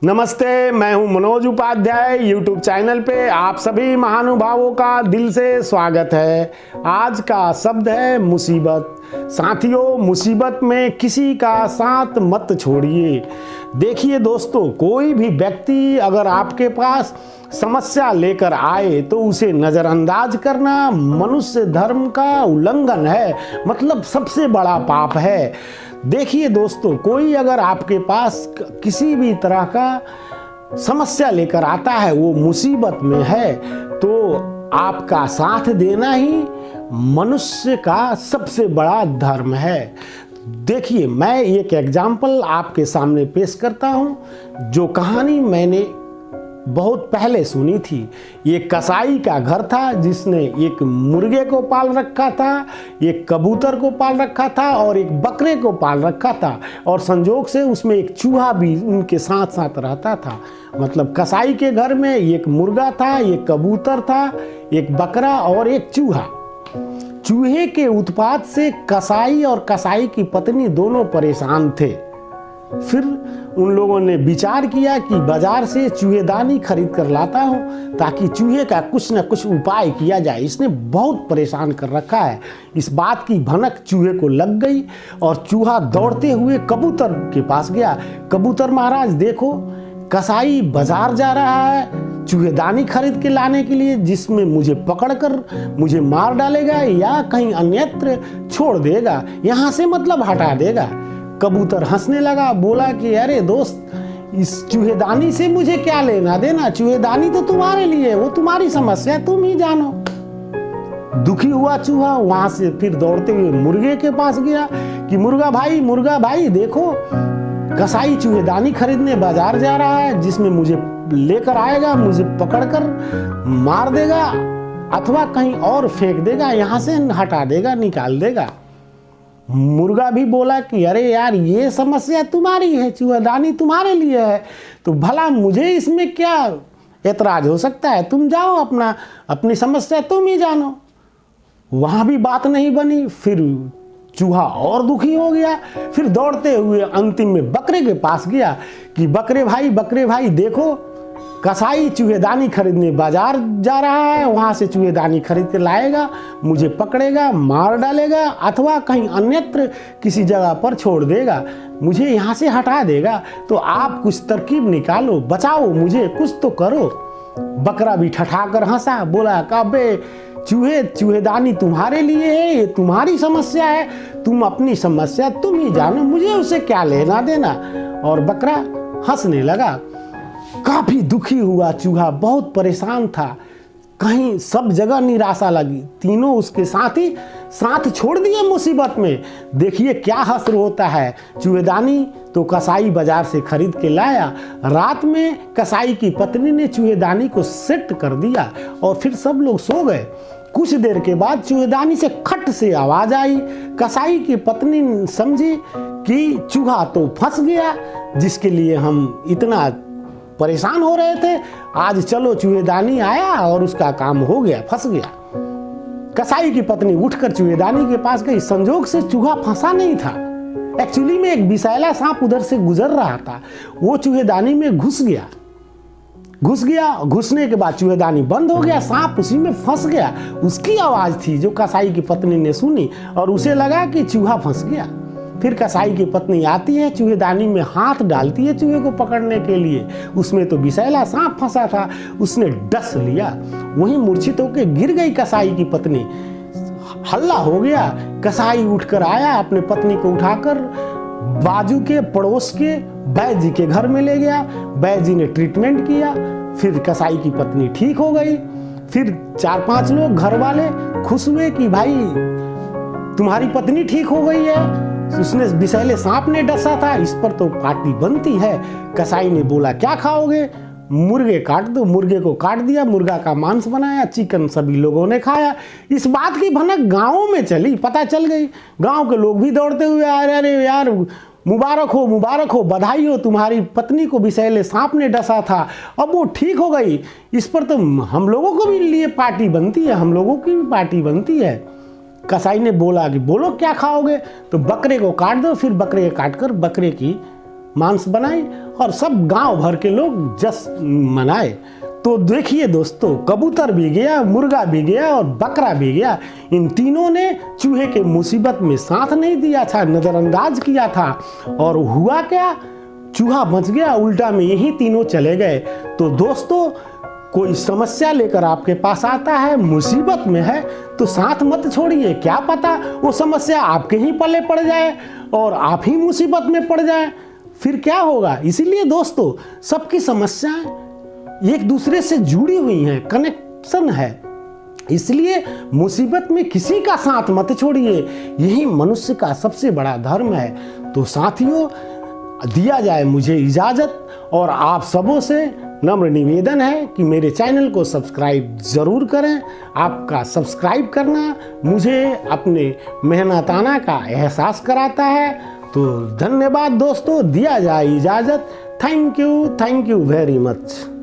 नमस्ते, मैं हूं मनोज उपाध्याय। YouTube चैनल पे आप सभी महानुभावों का दिल से स्वागत है। आज का शब्द है मुसीबत। साथियों, मुसीबत में किसी का साथ मत छोड़िए। देखिए दोस्तों, कोई भी व्यक्ति अगर आपके पास समस्या लेकर आए तो उसे नज़रअंदाज करना मनुष्य धर्म का उल्लंघन है, मतलब सबसे बड़ा पाप है। देखिए दोस्तों, कोई अगर आपके पास किसी भी तरह का समस्या लेकर आता है, वो मुसीबत में है, तो आपका साथ देना ही मनुष्य का सबसे बड़ा धर्म है। देखिए, मैं एक एग्जाम्पल आपके सामने पेश करता हूँ। जो कहानी मैंने बहुत पहले सुनी थी। ये कसाई का घर था जिसने एक मुर्गे को पाल रखा था, एक कबूतर को पाल रखा था और एक बकरे को पाल रखा था, और संजोग से उसमें एक चूहा भी उनके साथ साथ रहता था। मतलब कसाई के घर में एक मुर्गा था, एक कबूतर था, एक बकरा और एक चूहा। चूहे के उत्पात से कसाई और कसाई की पत्नी दोनों परेशान थे। फिर उन लोगों ने विचार किया कि बाजार से चूहेदानी खरीद कर लाता हूँ ताकि चूहे का कुछ न कुछ उपाय किया जाए, इसने बहुत परेशान कर रखा है। इस बात की भनक चूहे को लग गई और चूहा दौड़ते हुए कबूतर के पास गया। कबूतर महाराज देखो, कसाई बाजार जा रहा है चूहेदानी खरीद के लाने के लिए, जिसमें मुझे पकड़कर मुझे मार डालेगा या कहीं अन्यत्र छोड़ देगा, यहाँ से मतलब हटा देगा। कबूतर हंसने लगा, बोला कि अरे दोस्त, इस चूहेदानी से मुझे क्या लेना देना, चूहेदानी तो तुम्हारे लिए, वो तुम्हारी समस्या, तुम ही जानो। दुखी हुआ चूहा वहां से फिर दौड़ते हुए मुर्गे के पास गया कि मुर्गा भाई देखो, कसाई चूहेदानी खरीदने बाजार जा रहा है, जिसमें मुझे लेकर आएगा, मुझे पकड़कर मार देगा अथवा कहीं और फेंक देगा, यहाँ से हटा देगा, निकाल देगा। मुर्गा भी बोला कि अरे यार, ये समस्या तुम्हारी है, चूहेदानी तुम्हारे लिए है, तो भला मुझे इसमें क्या ऐतराज हो सकता है, तुम जाओ अपनी समस्या तुम ही जानो। वहां भी बात नहीं बनी। फिर चूहा और दुखी हो गया, फिर दौड़ते हुए अंतिम में बकरे के पास गया कि बकरे भाई देखो, कसाई चूहेदानी खरीदने बाजार जा रहा है, वहां से चूहेदानी खरीद के लाएगा, मुझे पकड़ेगा, मार डालेगा अथवा कहीं अन्यत्र किसी जगह पर छोड़ देगा, मुझे यहाँ से हटा देगा, तो आप कुछ तरकीब निकालो, बचाओ मुझे, कुछ तो करो। बकरा भी ठठाकर हंसा, बोला कबे चूहेदानी तुम्हारे लिए है, ये तुम्हारी समस्या है, तुम अपनी समस्या तुम ही जानो, मुझे उसे क्या लेना देना। और बकरा हंसने लगा। काफी दुखी हुआ चूहा, बहुत परेशान था, कहीं सब जगह निराशा लगी। तीनों उसके साथ छोड़ दिए मुसीबत में। देखिए क्या हश्र होता है। चूहेदानी तो कसाई बाजार से खरीद के लाया, रात में कसाई की पत्नी ने चूहेदानी को सेट कर दिया और फिर सब लोग सो गए। कुछ देर के बाद चूहेदानी से खट से आवाज आई। कसाई की पत्नी समझी कि चूहा तो फंस गया, जिसके लिए हम इतना परेशान हो रहे थे, आज चलो चूहेदानी आया और उसका काम हो गया, फंस गया। कसाई की पत्नी उठकर चूहेदानी के पास गई। संजोग से चूहा फंसा नहीं था, एक्चुअली में एक विषैला सांप उधर से गुजर रहा था, वो चूहेदानी में घुस गया। घुसने के बाद चूहेदानी बंद हो गया, सांप उसी में फंस गया। उसकी आवाज थी जो कसाई की पत्नी ने सुनी और उसे लगा कि चूहा फंस गया। फिर कसाई की पत्नी आती है, चूहेदानी में हाथ डालती है चूहे को पकड़ने के लिए, उसमें तो विषैला सांप फंसा था, उसने डस लिया। वहीं मूर्छित होकर गिर गई कसाई की पत्नी। हल्ला हो गया। कसाई उठकर आया, अपने पत्नी को उठाकर बाजू के पड़ोस के वैद्य जी के घर में ले गया। वैद्य जी ने ट्रीटमेंट किया, फिर कसाई की पत्नी ठीक हो गई। फिर 4-5 लोग घर वाले खुश हुए कि भाई तुम्हारी पत्नी ठीक हो गई है, उसने विषैले सांप ने डसा था, इस पर तो पार्टी बनती है। कसाई ने बोला क्या खाओगे, मुर्गे काट दो। मुर्गे को काट दिया, मुर्गा का मांस बनाया, चिकन सभी लोगों ने खाया। इस बात की भनक गाँव में चली, पता चल गई। गाँव के लोग भी दौड़ते हुए आए, अरे यार मुबारक हो, बधाई हो, तुम्हारी पत्नी को विषैले सांप ने डसा था, अब वो ठीक हो गई। इस पर तो हम लोगों को भी लिए पार्टी बनती है, हम लोगों की भी पार्टी बनती है। कसाई ने बोला कि बोलो क्या खाओगे, तो बकरे को काट दो। फिर बकरे काट कर बकरे की मांस बनाए और सब गांव भर के लोग जस मनाए। तो देखिए दोस्तों, कबूतर भी गया, मुर्गा भी गया और बकरा भी गया। इन तीनों ने चूहे के मुसीबत में साथ नहीं दिया था, नज़रअंदाज किया था। और हुआ क्या, चूहा बच गया, उल्टा में यही तीनों चले गए। तो दोस्तों, कोई समस्या लेकर आपके पास आता है, मुसीबत में है, तो साथ मत छोड़िए। क्या पता वो समस्या आपके ही पल्ले पड़ जाए और आप ही मुसीबत में पड़ जाए, फिर क्या होगा। इसीलिए दोस्तों, सबकी समस्याएं एक दूसरे से जुड़ी हुई हैं, कनेक्शन है। इसलिए मुसीबत में किसी का साथ मत छोड़िए, यही मनुष्य का सबसे बड़ा धर्म है। तो साथियों, दिया जाए मुझे इजाज़त और आप सबों से नम्र निवेदन है कि मेरे चैनल को सब्सक्राइब ज़रूर करें। आपका सब्सक्राइब करना मुझे अपने मेहनताना का एहसास कराता है। तो धन्यवाद दोस्तों, दिया जाए इजाज़त। Thank you very much.